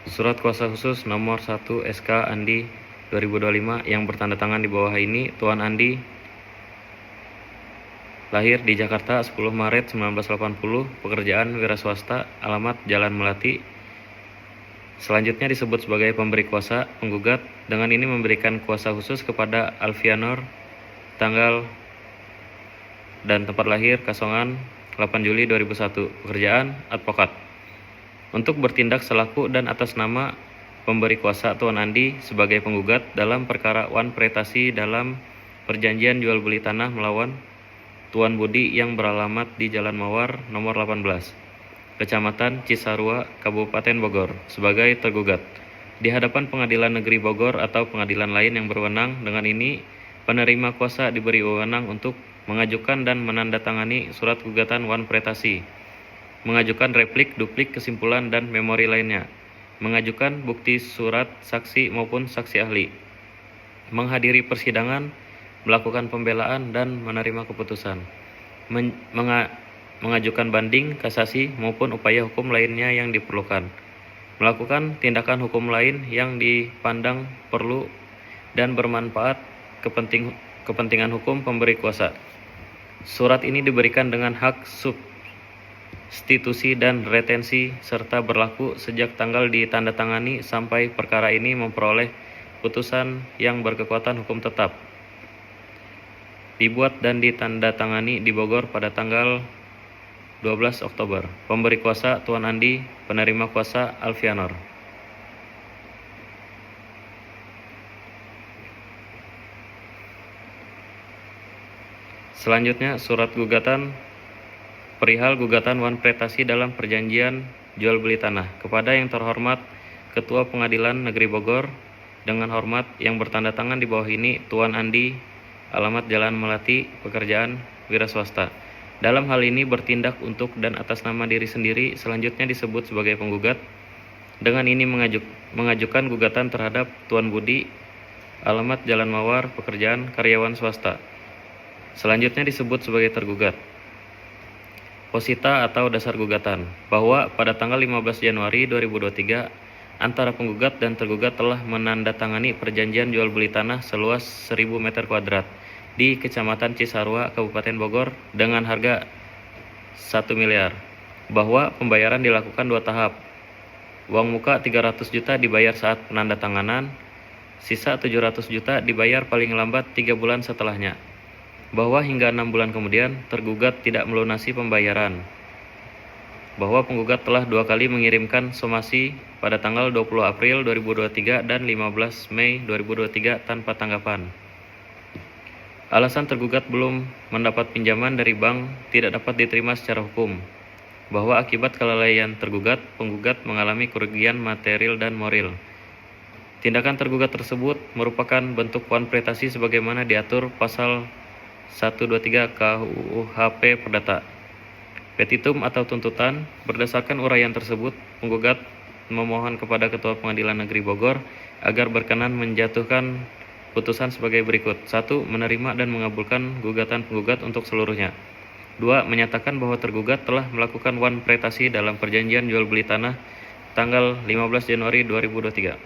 Surat kuasa khusus nomor 1 SK Andi 2025 yang bertanda tangan di bawah ini, Tuan Andi lahir di Jakarta 10 Maret 1980, pekerjaan wira swasta, alamat Jalan Melati. Selanjutnya disebut sebagai pemberi kuasa, penggugat. Dengan ini memberikan kuasa khusus kepada Alfianor, tanggal dan tempat lahir Kasongan 8 Juli 2001, pekerjaan advokat, untuk bertindak selaku dan atas nama pemberi kuasa Tuan Andi sebagai penggugat dalam perkara Wan Pretasi dalam perjanjian jual beli tanah melawan Tuan Budi yang beralamat di Jalan Mawar nomor 18, Kecamatan Cisarua, Kabupaten Bogor, sebagai tergugat di hadapan Pengadilan Negeri Bogor atau pengadilan lain yang berwenang. Dengan ini penerima kuasa diberi wewenang untuk mengajukan dan menandatangani surat gugatan Wan Pretasi, mengajukan replik, duplik, kesimpulan, dan memori lainnya, mengajukan bukti surat saksi maupun saksi ahli, menghadiri persidangan, melakukan pembelaan, dan menerima keputusan, mengajukan banding, kasasi, maupun upaya hukum lainnya yang diperlukan, melakukan tindakan hukum lain yang dipandang perlu dan bermanfaat kepentingan hukum pemberi kuasa. Surat ini diberikan dengan hak substitusi dan retensi serta berlaku sejak tanggal ditandatangani sampai perkara ini memperoleh putusan yang berkekuatan hukum tetap. Dibuat dan ditandatangani di Bogor pada tanggal 12 Oktober. Pemberi kuasa Tuan Andi, penerima kuasa Alfianor. Selanjutnya, surat gugatan perihal gugatan Wan Pretasi dalam perjanjian jual beli tanah kepada yang terhormat Ketua Pengadilan Negeri Bogor. Dengan hormat, yang bertanda tangan di bawah ini Tuan Andi, alamat Jalan Melati, pekerjaan wira swasta. Dalam hal ini bertindak untuk dan atas nama diri sendiri, selanjutnya disebut sebagai penggugat. Dengan ini mengajukan gugatan terhadap Tuan Budi, alamat Jalan Mawar, pekerjaan karyawan swasta. Selanjutnya disebut sebagai tergugat. Posita atau dasar gugatan, bahwa pada tanggal 15 Januari 2023 antara penggugat dan tergugat telah menandatangani perjanjian jual beli tanah seluas 1000 meter kuadrat di Kecamatan Cisarua, Kabupaten Bogor dengan harga 1 miliar, bahwa pembayaran dilakukan 2 tahap. Uang muka 300 juta dibayar saat penandatanganan, sisa 700 juta dibayar paling lambat 3 bulan setelahnya, bahwa hingga 6 bulan kemudian tergugat tidak melunasi pembayaran, bahwa penggugat telah 2 kali mengirimkan somasi pada tanggal 20 April 2023 dan 15 Mei 2023 tanpa tanggapan. Alasan tergugat belum mendapat pinjaman dari bank tidak dapat diterima secara hukum, bahwa akibat kelalaian tergugat, penggugat mengalami kerugian material dan moral. Tindakan tergugat tersebut merupakan bentuk Wan Pretasi sebagaimana diatur pasal 123 KUHP Perdata. Petitum atau tuntutan. Berdasarkan uraian tersebut, penggugat memohon kepada Ketua Pengadilan Negeri Bogor agar berkenan menjatuhkan putusan sebagai berikut. 1. Menerima dan mengabulkan gugatan penggugat untuk seluruhnya. 2. Menyatakan bahwa tergugat telah melakukan Wan Pretasi dalam perjanjian jual beli tanah tanggal 15 Januari 2023.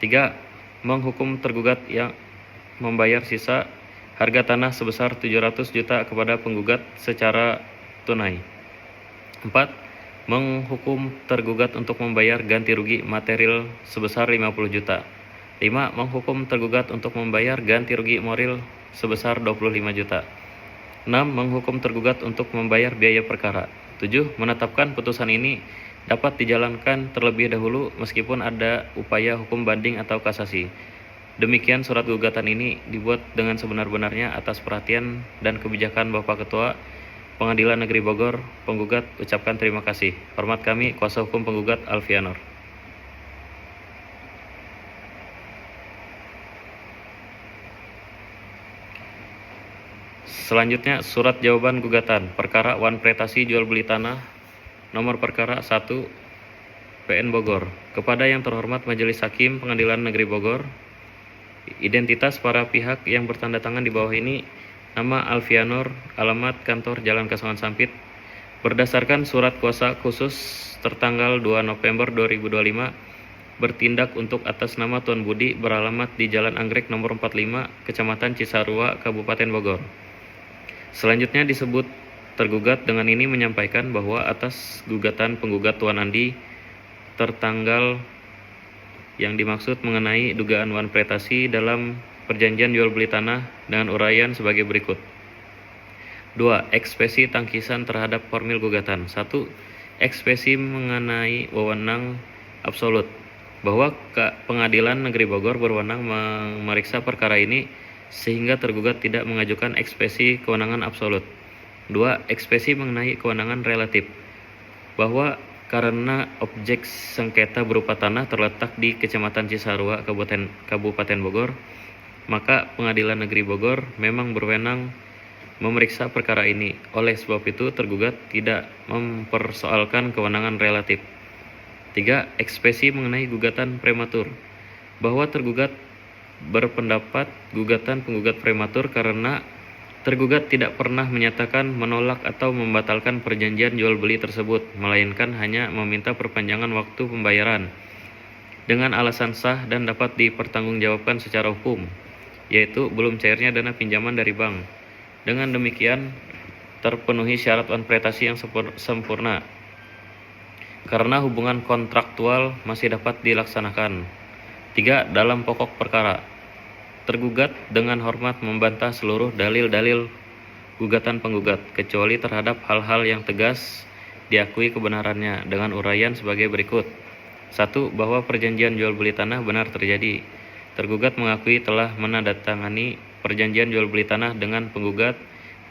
3. Menghukum tergugat yang membayar sisa harga tanah sebesar 700 juta kepada penggugat secara tunai. 4. Menghukum tergugat untuk membayar ganti rugi material sebesar 50 juta. 5. Menghukum tergugat untuk membayar ganti rugi moral sebesar 25 juta. 6. Menghukum tergugat untuk membayar biaya perkara. 7. Menetapkan putusan ini dapat dijalankan terlebih dahulu meskipun ada upaya hukum banding atau kasasi. Demikian surat gugatan ini dibuat dengan sebenar-benarnya atas perhatian dan kebijakan Bapak Ketua Pengadilan Negeri Bogor. Penggugat ucapkan terima kasih. Hormat kami, kuasa hukum penggugat Alfianor. Selanjutnya, surat jawaban gugatan perkara Wan Pretasi jual beli tanah nomor perkara 1 PN Bogor. Kepada yang terhormat Majelis Hakim Pengadilan Negeri Bogor, identitas para pihak yang bertanda tangan di bawah ini: nama Alfianor, alamat kantor Jalan Kasongan Sampit. Berdasarkan surat kuasa khusus tertanggal 2 November 2025 bertindak untuk atas nama Tuan Budi beralamat di Jalan Anggrek nomor 45, Kecamatan Cisarua, Kabupaten Bogor. Selanjutnya disebut tergugat dengan ini menyampaikan bahwa atas gugatan penggugat Tuan Andi tertanggal yang dimaksud mengenai dugaan wanprestasi dalam perjanjian jual beli tanah dengan uraian sebagai berikut. 2. Ekspresi tangkisan terhadap formil gugatan. 1. Ekspresi mengenai wewenang absolut, bahwa Pengadilan Negeri Bogor berwenang memeriksa perkara ini sehingga tergugat tidak mengajukan ekspresi kewenangan absolut. 2. Ekspresi mengenai kewenangan relatif, bahwa karena objek sengketa berupa tanah terletak di Kecamatan Cisarua, Kabupaten Bogor, maka Pengadilan Negeri Bogor memang berwenang memeriksa perkara ini. Oleh sebab itu, tergugat tidak mempersoalkan kewenangan relatif. 3. Ekspresi mengenai gugatan prematur, bahwa tergugat berpendapat gugatan penggugat prematur karena tergugat tidak pernah menyatakan menolak atau membatalkan perjanjian jual beli tersebut, melainkan hanya meminta perpanjangan waktu pembayaran dengan alasan sah dan dapat dipertanggungjawabkan secara hukum, yaitu belum cairnya dana pinjaman dari bank. Dengan demikian, terpenuhi syarat wanprestasi yang sempurna, karena hubungan kontraktual masih dapat dilaksanakan. 3. Dalam pokok perkara, tergugat dengan hormat membantah seluruh dalil-dalil gugatan penggugat, kecuali terhadap hal-hal yang tegas diakui kebenarannya dengan uraian sebagai berikut. 1. Bahwa perjanjian jual beli tanah benar terjadi. Tergugat mengakui telah menandatangani perjanjian jual beli tanah dengan penggugat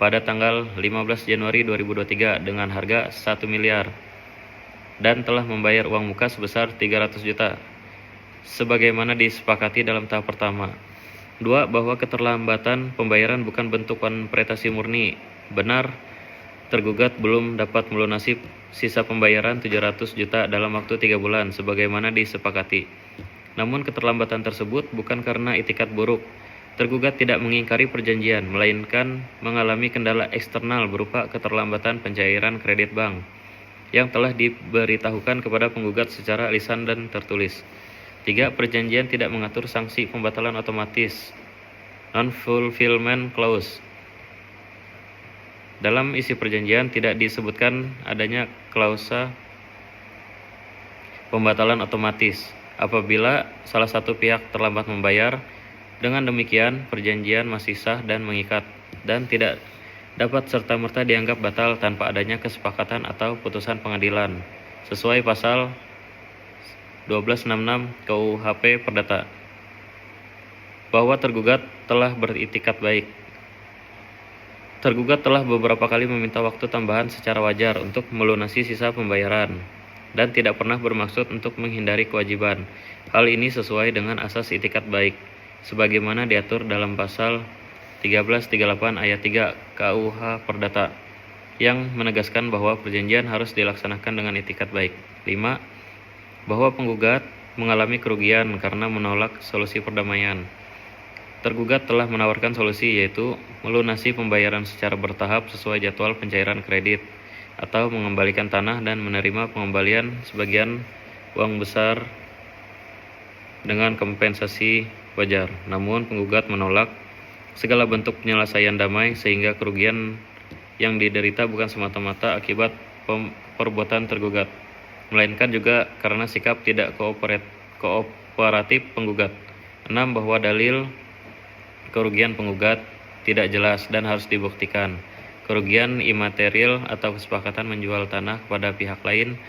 pada tanggal 15 Januari 2023 dengan harga 1 miliar dan telah membayar uang muka sebesar 300 juta sebagaimana disepakati dalam tahap pertama. 2. Bahwa keterlambatan pembayaran bukan bentuk wanprestasi murni. Benar, tergugat belum dapat melunasi sisa pembayaran 700 juta dalam waktu 3 bulan sebagaimana disepakati. Namun keterlambatan tersebut bukan karena itikat buruk. Tergugat tidak mengingkari perjanjian, melainkan mengalami kendala eksternal berupa keterlambatan pencairan kredit bank yang telah diberitahukan kepada penggugat secara lisan dan tertulis. 3. Perjanjian tidak mengatur sanksi pembatalan otomatis, non-fulfillment clause. Dalam isi perjanjian tidak disebutkan adanya klausa pembatalan otomatis apabila salah satu pihak terlambat membayar. Dengan demikian, perjanjian masih sah dan mengikat, dan tidak dapat serta-merta dianggap batal tanpa adanya kesepakatan atau putusan pengadilan, sesuai pasal 1266 KUHP Perdata. Bahwa tergugat telah beritikat baik. Tergugat telah beberapa kali meminta waktu tambahan secara wajar untuk melunasi sisa pembayaran, dan tidak pernah bermaksud untuk menghindari kewajiban. Hal ini sesuai dengan asas itikat baik, sebagaimana diatur dalam pasal 1338 ayat 3 KUH Perdata, yang menegaskan bahwa perjanjian harus dilaksanakan dengan itikat baik. 5. Bahwa penggugat mengalami kerugian karena menolak solusi perdamaian. Tergugat telah menawarkan solusi, yaitu melunasi pembayaran secara bertahap sesuai jadwal pencairan kredit, atau mengembalikan tanah dan menerima pengembalian sebagian uang besar dengan kompensasi wajar. Namun penggugat menolak segala bentuk penyelesaian damai, sehingga kerugian yang diderita bukan semata-mata akibat perbuatan tergugat, melainkan juga karena sikap tidak kooperatif penggugat. 6. Bahwa dalil kerugian penggugat tidak jelas dan harus dibuktikan. Kerugian imaterial atau kesepakatan menjual tanah kepada pihak lain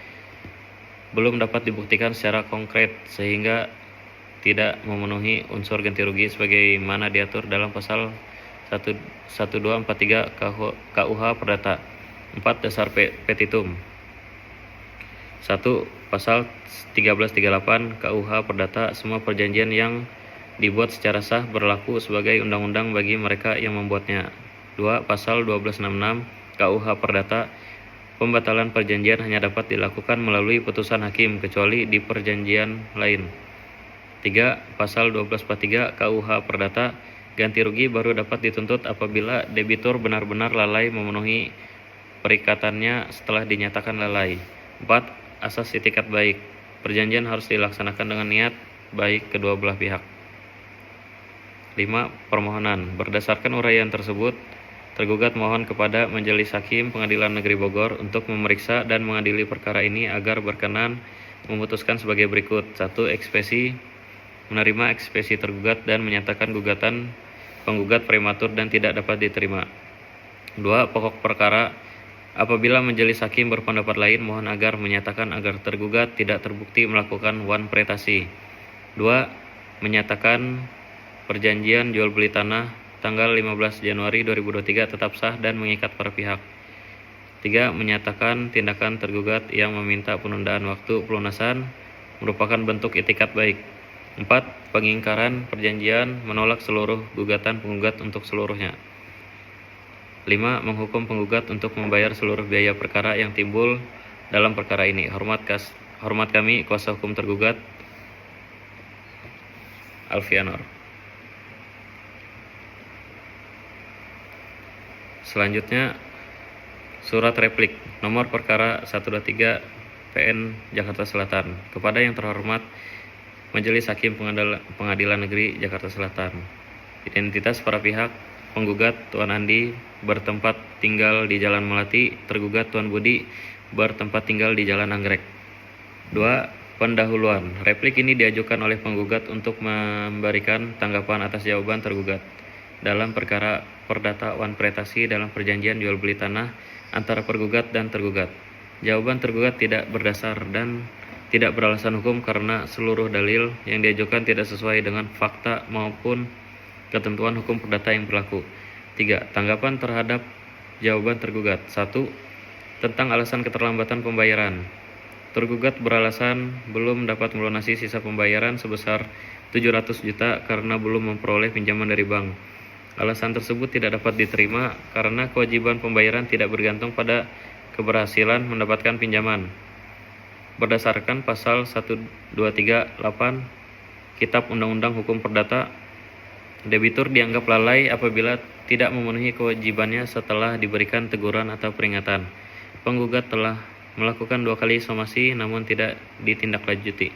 belum dapat dibuktikan secara konkret, sehingga tidak memenuhi unsur ganti rugi sebagaimana diatur dalam pasal 1243 KUH Perdata. 4. Dasar petitum. 1. Pasal 1338 KUH Perdata, semua perjanjian yang dibuat secara sah berlaku sebagai undang-undang bagi mereka yang membuatnya. 2. Pasal 1266 KUH Perdata, pembatalan perjanjian hanya dapat dilakukan melalui putusan hakim kecuali di perjanjian lain. 3. Pasal 1243 KUH Perdata, ganti rugi baru dapat dituntut apabila debitur benar-benar lalai memenuhi perikatannya setelah dinyatakan lalai. 4. Asas itikat baik. Perjanjian harus dilaksanakan dengan niat baik kedua belah pihak. 5. Permohonan. Berdasarkan uraian tersebut, tergugat mohon kepada Majelis Hakim Pengadilan Negeri Bogor untuk memeriksa dan mengadili perkara ini agar berkenan memutuskan sebagai berikut. 1. Menerima eksepsi tergugat dan menyatakan gugatan penggugat prematur dan tidak dapat diterima. 2. Pokok perkara. Apabila majelis hakim berpendapat lain, mohon agar menyatakan agar tergugat tidak terbukti melakukan wanpretasi. 2. Menyatakan perjanjian jual beli tanah tanggal 15 Januari 2023 tetap sah dan mengikat para pihak. 3. Menyatakan tindakan tergugat yang meminta penundaan waktu pelunasan merupakan bentuk itikat baik. 4. Pengingkaran perjanjian menolak seluruh gugatan penggugat untuk seluruhnya. 5. Menghukum penggugat untuk membayar seluruh biaya perkara yang timbul dalam perkara ini. Hormat kami, kuasa hukum tergugat, Alfianor. Selanjutnya, surat replik nomor perkara 123 PN Jakarta Selatan. Kepada yang terhormat Majelis Hakim Pengadilan Negeri Jakarta Selatan. Identitas para pihak: penggugat Tuan Andi bertempat tinggal di Jalan Melati, tergugat Tuan Budi bertempat tinggal di Jalan Anggrek. 2. Pendahuluan. Replik ini diajukan oleh penggugat untuk memberikan tanggapan atas jawaban tergugat dalam perkara perdata wanpretasi dalam perjanjian jual beli tanah antara pergugat dan tergugat. Jawaban tergugat tidak berdasar dan tidak beralasan hukum karena seluruh dalil yang diajukan tidak sesuai dengan fakta maupun ketentuan hukum perdata yang berlaku. 3. Tanggapan terhadap jawaban tergugat. 1. Tentang alasan keterlambatan pembayaran. Tergugat beralasan belum dapat melunasi sisa pembayaran sebesar 700 juta karena belum memperoleh pinjaman dari bank. Alasan tersebut tidak dapat diterima karena kewajiban pembayaran tidak bergantung pada keberhasilan mendapatkan pinjaman. Berdasarkan pasal 1238 Kitab Undang-Undang Hukum Perdata, debitur dianggap lalai apabila tidak memenuhi kewajibannya setelah diberikan teguran atau peringatan. Penggugat telah melakukan 2 kali somasi namun tidak ditindaklanjuti,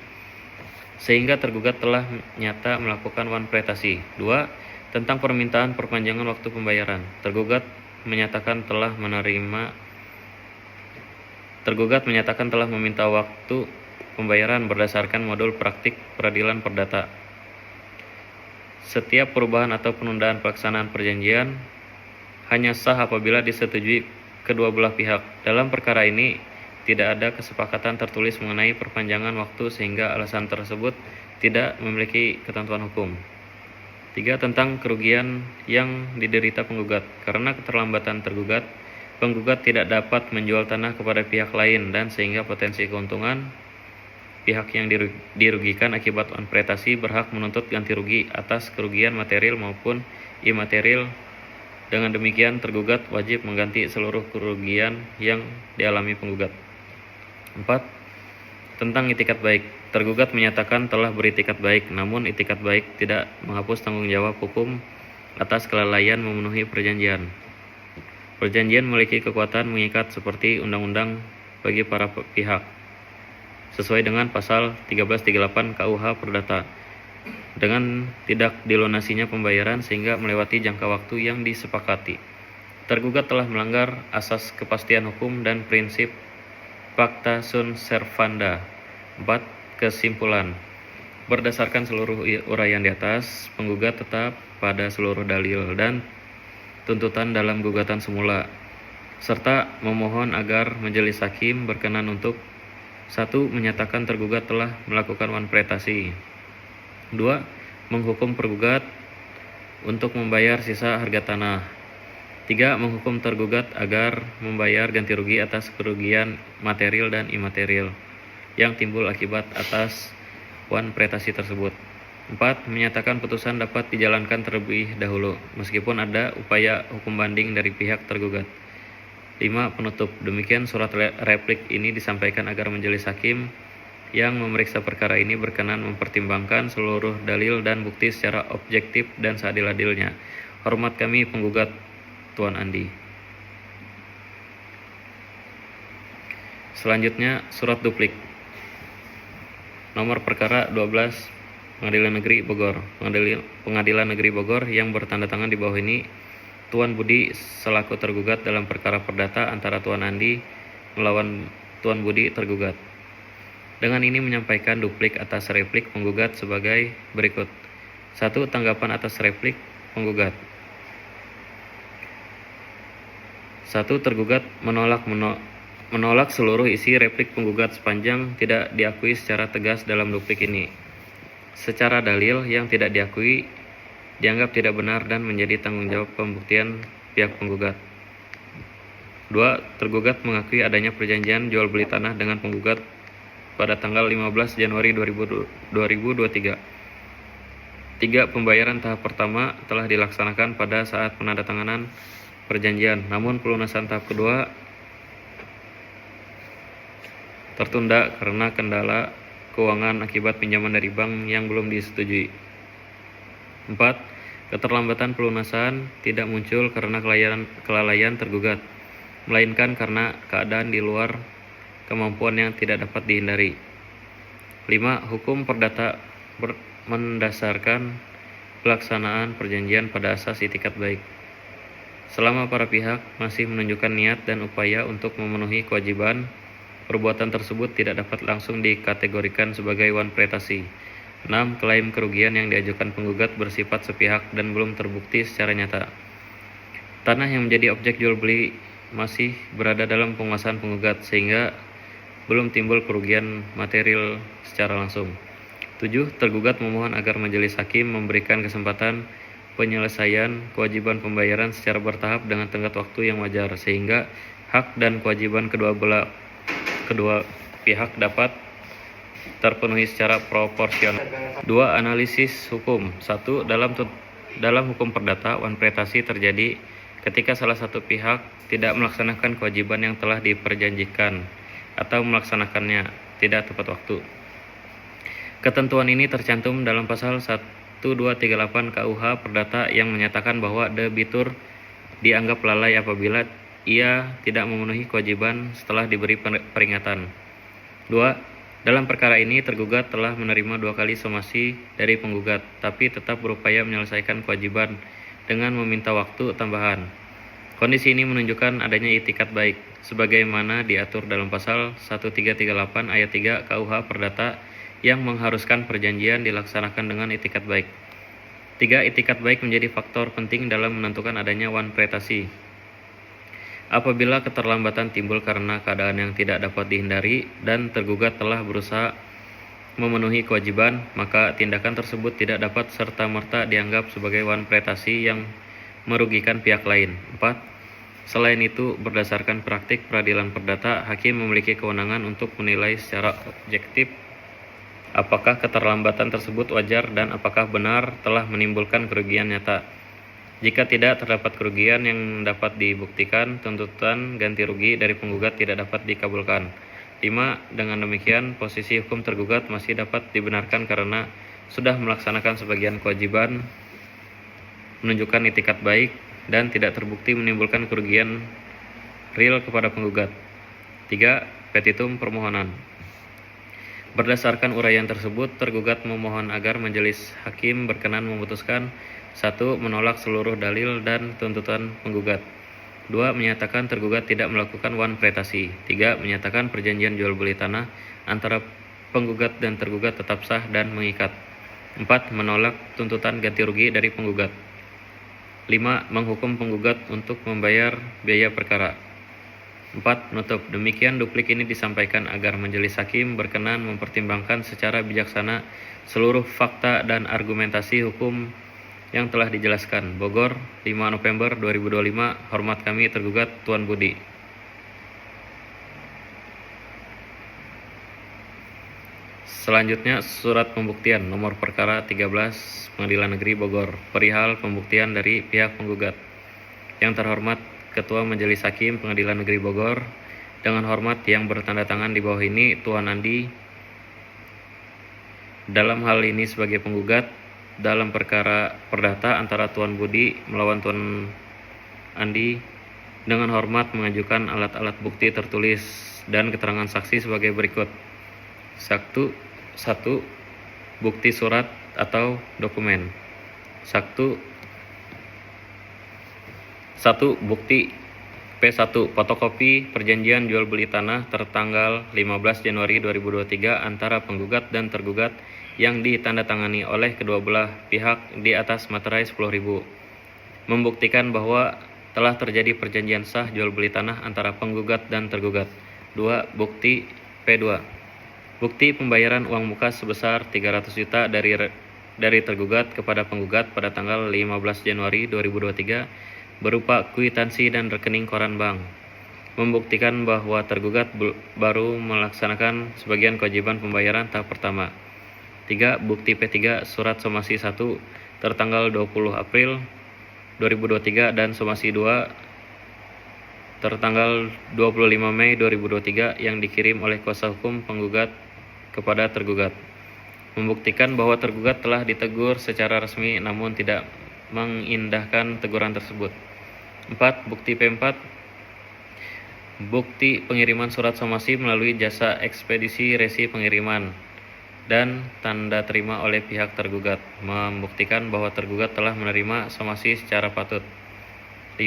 sehingga tergugat telah nyata melakukan wanpretasi. 2. Tentang permintaan perpanjangan waktu pembayaran. Tergugat menyatakan telah meminta waktu pembayaran berdasarkan modul praktik peradilan perdata. Setiap perubahan atau penundaan pelaksanaan perjanjian hanya sah apabila disetujui kedua belah pihak. Dalam perkara ini tidak ada kesepakatan tertulis mengenai perpanjangan waktu sehingga alasan tersebut tidak memiliki ketentuan hukum. 3. Tentang kerugian yang diderita penggugat. Karena keterlambatan tergugat, penggugat tidak dapat menjual tanah kepada pihak lain dan sehingga potensi keuntungan pihak yang dirugikan akibat wanpretasi berhak menuntut ganti rugi atas kerugian material maupun imaterial. Dengan demikian, tergugat wajib mengganti seluruh kerugian yang dialami penggugat. 4. Tentang itikat baik. Tergugat menyatakan telah beritikat baik, namun itikat baik tidak menghapus tanggung jawab hukum atas kelalaian memenuhi perjanjian. Perjanjian memiliki kekuatan mengikat seperti undang-undang bagi para pihak, sesuai dengan pasal 1338 KUH Perdata, dengan tidak dilunasinya pembayaran sehingga melewati jangka waktu yang disepakati. Tergugat telah melanggar asas kepastian hukum dan prinsip pacta sunt servanda. 4. Kesimpulan. Berdasarkan seluruh uraian di atas, penggugat tetap pada seluruh dalil dan tuntutan dalam gugatan semula, serta memohon agar majelis hakim berkenan untuk 1. Menyatakan tergugat telah melakukan wanpretasi. 2. Menghukum pergugat untuk membayar sisa harga tanah. 3. Menghukum tergugat agar membayar ganti rugi atas kerugian material dan imaterial yang timbul akibat atas wanpretasi tersebut. 4. Menyatakan putusan dapat dijalankan terlebih dahulu, meskipun ada upaya hukum banding dari pihak tergugat. 5. Penutup. Demikian surat replik ini disampaikan agar majelis hakim yang memeriksa perkara ini berkenan mempertimbangkan seluruh dalil dan bukti secara objektif dan seadil-adilnya. Hormat kami, penggugat Tuan Andi. Selanjutnya, surat duplik. Nomor perkara 12 Pengadilan Negeri Bogor. Pengadilan Negeri Bogor yang bertanda tangan di bawah ini Tuan Budi selaku tergugat dalam perkara perdata antara Tuan Andi melawan Tuan Budi tergugat. Dengan ini menyampaikan duplik atas replik penggugat sebagai berikut. 1. Tanggapan atas replik penggugat. 1. Tergugat menolak seluruh isi replik penggugat sepanjang tidak diakui secara tegas dalam duplik ini. Secara dalil yang tidak diakui dianggap tidak benar dan menjadi tanggung jawab pembuktian pihak penggugat. 2. Tergugat mengakui adanya perjanjian jual beli tanah dengan penggugat pada tanggal 15 Januari 2023. 3. Pembayaran tahap pertama telah dilaksanakan pada saat penandatanganan perjanjian, namun pelunasan tahap kedua tertunda karena kendala keuangan akibat pinjaman dari bank yang belum disetujui. 4. Keterlambatan pelunasan tidak muncul karena kelalaian tergugat, melainkan karena keadaan di luar kemampuan yang tidak dapat dihindari. 5. Hukum perdata mendasarkan pelaksanaan perjanjian pada asas itikat baik. Selama para pihak masih menunjukkan niat dan upaya untuk memenuhi kewajiban, perbuatan tersebut tidak dapat langsung dikategorikan sebagai wanprestasi. 6. Klaim kerugian yang diajukan penggugat bersifat sepihak dan belum terbukti secara nyata. Tanah yang menjadi objek jual beli masih berada dalam penguasaan penggugat sehingga belum timbul kerugian material secara langsung. 7. Tergugat memohon agar majelis hakim memberikan kesempatan penyelesaian kewajiban pembayaran secara bertahap dengan tenggat waktu yang wajar sehingga hak dan kewajiban kedua pihak dapat terpenuhi secara proporsional. 2. Analisis hukum. 1. Dalam hukum perdata, wanprestasi terjadi ketika salah satu pihak tidak melaksanakan kewajiban yang telah diperjanjikan atau melaksanakannya tidak tepat waktu. Ketentuan ini tercantum dalam pasal 1238 KUH Perdata yang menyatakan bahwa debitur dianggap lalai apabila ia tidak memenuhi kewajiban setelah diberi peringatan. 2. Dalam perkara ini tergugat telah menerima 2 kali somasi dari penggugat, tapi tetap berupaya menyelesaikan kewajiban dengan meminta waktu tambahan. Kondisi ini menunjukkan adanya itikat baik, sebagaimana diatur dalam pasal 1338 ayat 3 KUH Perdata yang mengharuskan perjanjian dilaksanakan dengan itikat baik. 3. Itikat baik menjadi faktor penting dalam menentukan adanya wanprestasi. Apabila keterlambatan timbul karena keadaan yang tidak dapat dihindari dan tergugat telah berusaha memenuhi kewajiban, maka tindakan tersebut tidak dapat serta-merta dianggap sebagai wanprestasi yang merugikan pihak lain. 4. Selain itu, berdasarkan praktik peradilan perdata, hakim memiliki kewenangan untuk menilai secara objektif apakah keterlambatan tersebut wajar dan apakah benar telah menimbulkan kerugian nyata. Jika tidak terdapat kerugian yang dapat dibuktikan, tuntutan ganti rugi dari penggugat tidak dapat dikabulkan. 5. Dengan demikian, posisi hukum tergugat masih dapat dibenarkan karena sudah melaksanakan sebagian kewajiban, menunjukkan itikat baik, dan tidak terbukti menimbulkan kerugian real kepada penggugat. 3. Petitum permohonan. Berdasarkan uraian tersebut, tergugat memohon agar majelis hakim berkenan memutuskan 1. Menolak seluruh dalil dan tuntutan penggugat. 2. Menyatakan tergugat tidak melakukan wanprestasi. 3. Menyatakan perjanjian jual beli tanah antara penggugat dan tergugat tetap sah dan mengikat. 4. Menolak tuntutan ganti rugi dari penggugat. 5. Menghukum penggugat untuk membayar biaya perkara. 4. Nutup. Demikian duplik ini disampaikan agar majelis hakim berkenan mempertimbangkan secara bijaksana seluruh fakta dan argumentasi hukum yang telah dijelaskan. Bogor, 5 November 2025. Hormat kami tergugat Tuan Budi. Selanjutnya surat pembuktian nomor perkara 13 Pengadilan Negeri Bogor perihal pembuktian dari pihak penggugat. Yang terhormat Ketua Majelis Hakim Pengadilan Negeri Bogor, dengan hormat yang bertanda tangan di bawah ini Tuan Andi dalam hal ini sebagai penggugat dalam perkara perdata antara Tuan Budi melawan Tuan Andi, dengan hormat mengajukan alat-alat bukti tertulis dan keterangan saksi sebagai berikut. 1. 1. Bukti surat atau dokumen. 1. Bukti P1 fotokopi perjanjian jual beli tanah tertanggal 15 Januari 2023 antara penggugat dan tergugat yang ditandatangani oleh kedua belah pihak di atas materai 10.000. Membuktikan bahwa telah terjadi perjanjian sah jual beli tanah antara penggugat dan tergugat. 2. Bukti P2 bukti pembayaran uang muka sebesar 300 juta dari tergugat kepada penggugat pada tanggal 15 Januari 2023 berupa kwitansi dan rekening koran bank, membuktikan bahwa tergugat baru melaksanakan sebagian kewajiban pembayaran tahap pertama. 3. Bukti P3 surat somasi 1 tertanggal 20 April 2023 dan somasi 2 tertanggal 25 Mei 2023 yang dikirim oleh kuasa hukum penggugat kepada tergugat, membuktikan bahwa tergugat telah ditegur secara resmi namun tidak mengindahkan teguran tersebut. 4. Bukti P4 bukti pengiriman surat somasi melalui jasa ekspedisi resi pengiriman dan tanda terima oleh pihak tergugat, membuktikan bahwa tergugat telah menerima somasi secara patut. 5.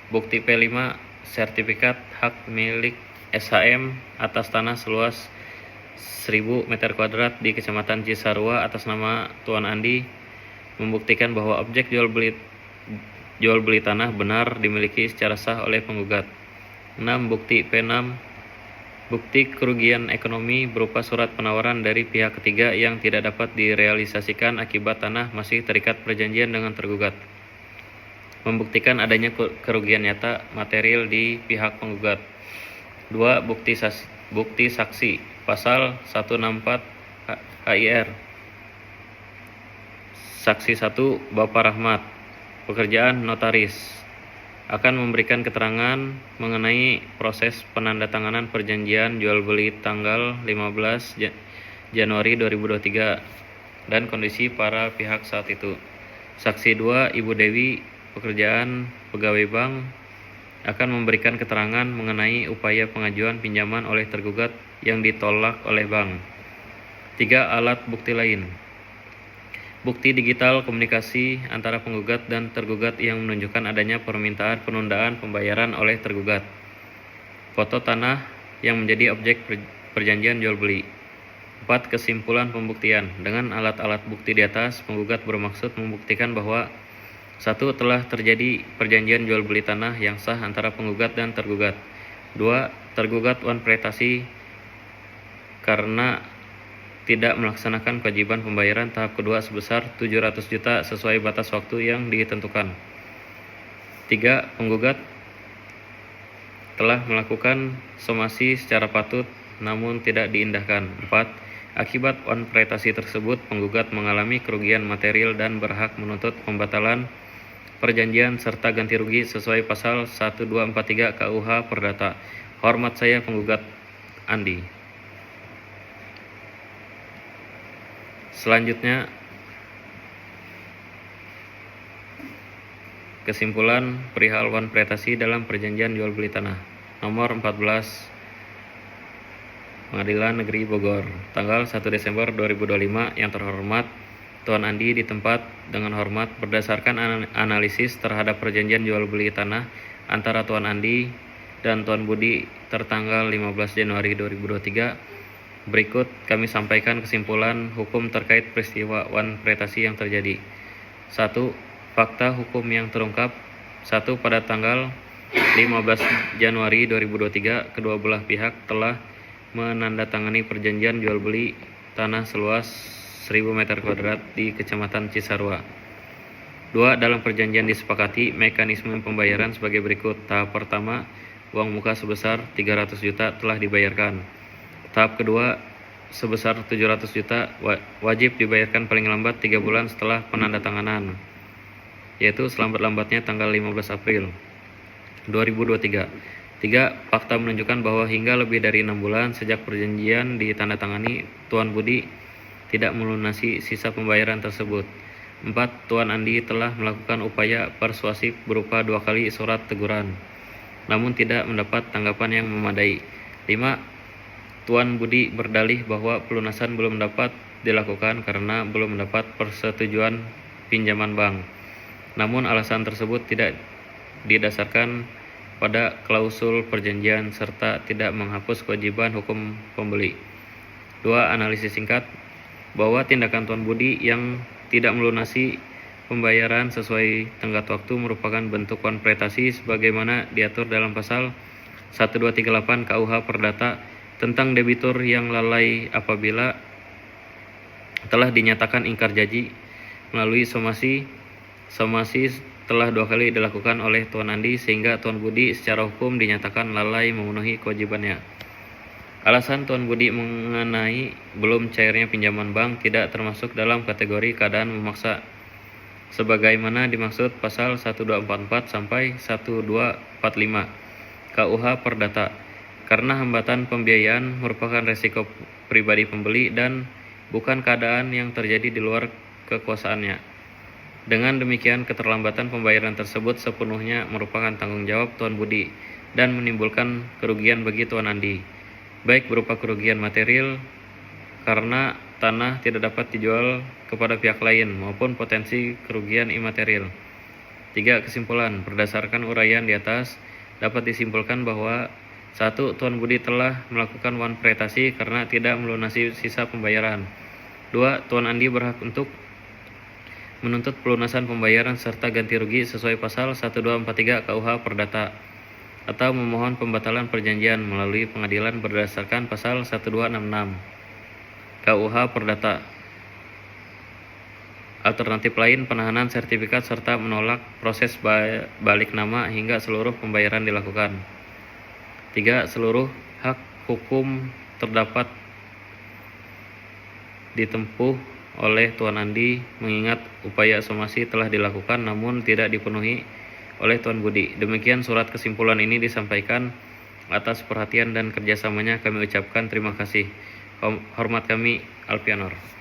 Bukti P5 sertifikat hak milik SHM atas tanah seluas 1000 meter kuadrat di Kecamatan Cisarua atas nama Tuan Andi, membuktikan bahwa objek jual beli tanah benar dimiliki secara sah oleh penggugat. 6. Bukti P6 bukti kerugian ekonomi berupa surat penawaran dari pihak ketiga yang tidak dapat direalisasikan akibat tanah masih terikat perjanjian dengan tergugat, membuktikan adanya kerugian nyata material di pihak penggugat. 2. Bukti saksi pasal 164 HIR. Saksi 1 Bapak Rahmat, pekerjaan notaris, akan memberikan keterangan mengenai proses penandatanganan perjanjian jual beli tanggal 15 Januari 2023 dan kondisi para pihak saat itu. Saksi 2 Ibu Dewi, pekerjaan pegawai bank, akan memberikan keterangan mengenai upaya pengajuan pinjaman oleh tergugat yang ditolak oleh bank. 3. Alat bukti lain. Bukti digital komunikasi antara penggugat dan tergugat yang menunjukkan adanya permintaan penundaan pembayaran oleh tergugat. Foto tanah yang menjadi objek perjanjian jual beli. 4. Kesimpulan pembuktian. Dengan alat-alat bukti di atas, penggugat bermaksud membuktikan bahwa 1. Telah terjadi perjanjian jual beli tanah yang sah antara penggugat dan tergugat. 2. Tergugat wan pretasi karena tidak melaksanakan kewajiban pembayaran tahap kedua sebesar 700 juta sesuai batas waktu yang ditentukan. 3. Penggugat telah melakukan somasi secara patut namun tidak diindahkan. 4. Akibat wan pretasi tersebut, penggugat mengalami kerugian material dan berhak menuntut pembatalan perjanjian serta ganti rugi sesuai pasal 1243 KUH Perdata. Hormat saya penggugat Andi. Selanjutnya, kesimpulan perihal wan pretasi dalam perjanjian jual beli tanah. Nomor 14 Pengadilan Negeri Bogor, tanggal 1 Desember 2025. Yang terhormat Tuan Andi di tempat dengan hormat berdasarkan analisis terhadap perjanjian jual beli tanah antara Tuan Andi dan Tuan Budi tertanggal 15 Januari 2023. Berikut kami sampaikan kesimpulan hukum terkait peristiwa wan pretasi yang terjadi. 1. Fakta hukum yang terungkap. 1. Pada tanggal 15 Januari 2023, kedua belah pihak telah menandatangani perjanjian jual beli tanah seluas 1000 meter kuadrat di Kecamatan Cisarua. 2. Dalam perjanjian disepakati mekanisme pembayaran sebagai berikut. Tahap pertama, uang muka sebesar 300 juta telah dibayarkan. Tahap kedua, sebesar 700 juta wajib dibayarkan paling lambat 3 bulan setelah penandatanganan, yaitu selambat-lambatnya tanggal 15 April 2023. 3. Fakta menunjukkan bahwa hingga lebih dari 6 bulan sejak perjanjian ditandatangani, Tuan Budi tidak melunasi sisa pembayaran tersebut. 4. Tuan Andi telah melakukan upaya persuasif berupa 2 kali surat teguran, namun tidak mendapat tanggapan yang memadai. 5. Tuan Budi berdalih bahwa pelunasan belum dapat dilakukan karena belum mendapat persetujuan pinjaman bank. Namun alasan tersebut tidak didasarkan pada klausul perjanjian serta tidak menghapus kewajiban hukum pembeli. 2. Analisis singkat bahwa tindakan Tuan Budi yang tidak melunasi pembayaran sesuai tenggat waktu merupakan bentuk konfrontasi sebagaimana diatur dalam pasal 1238 KUH Perdata tentang debitur yang lalai apabila telah dinyatakan ingkar janji melalui somasi telah 2 kali dilakukan oleh Tuan Andi sehingga Tuan Budi secara hukum dinyatakan lalai memenuhi kewajibannya. Alasan Tuan Budi mengenai belum cairnya pinjaman bank tidak termasuk dalam kategori keadaan memaksa sebagaimana dimaksud pasal 1244 sampai 1245 KUH Perdata karena hambatan pembiayaan merupakan resiko pribadi pembeli dan bukan keadaan yang terjadi di luar kekuasaannya. Dengan demikian, keterlambatan pembayaran tersebut sepenuhnya merupakan tanggung jawab Tuan Budi dan menimbulkan kerugian bagi Tuan Andi, baik berupa kerugian material karena tanah tidak dapat dijual kepada pihak lain maupun potensi kerugian imaterial. 3. Kesimpulan. Berdasarkan uraian di atas, dapat disimpulkan bahwa 1. Tuan Budi telah melakukan wanprestasi karena tidak melunasi sisa pembayaran. 2. Tuan Andi berhak untuk menuntut pelunasan pembayaran serta ganti rugi sesuai pasal 1243 KUH Perdata atau memohon pembatalan perjanjian melalui pengadilan berdasarkan pasal 1266 KUH Perdata. Alternatif lain penahanan sertifikat serta menolak proses balik nama hingga seluruh pembayaran dilakukan. 3. Seluruh hak hukum terdapat ditempuh oleh Tuan Andi mengingat upaya somasi telah dilakukan namun tidak dipenuhi oleh Tuan Budi. Demikian surat kesimpulan ini disampaikan. Atas perhatian dan kerjasamanya kami ucapkan terima kasih. Hormat kami, Alpianor.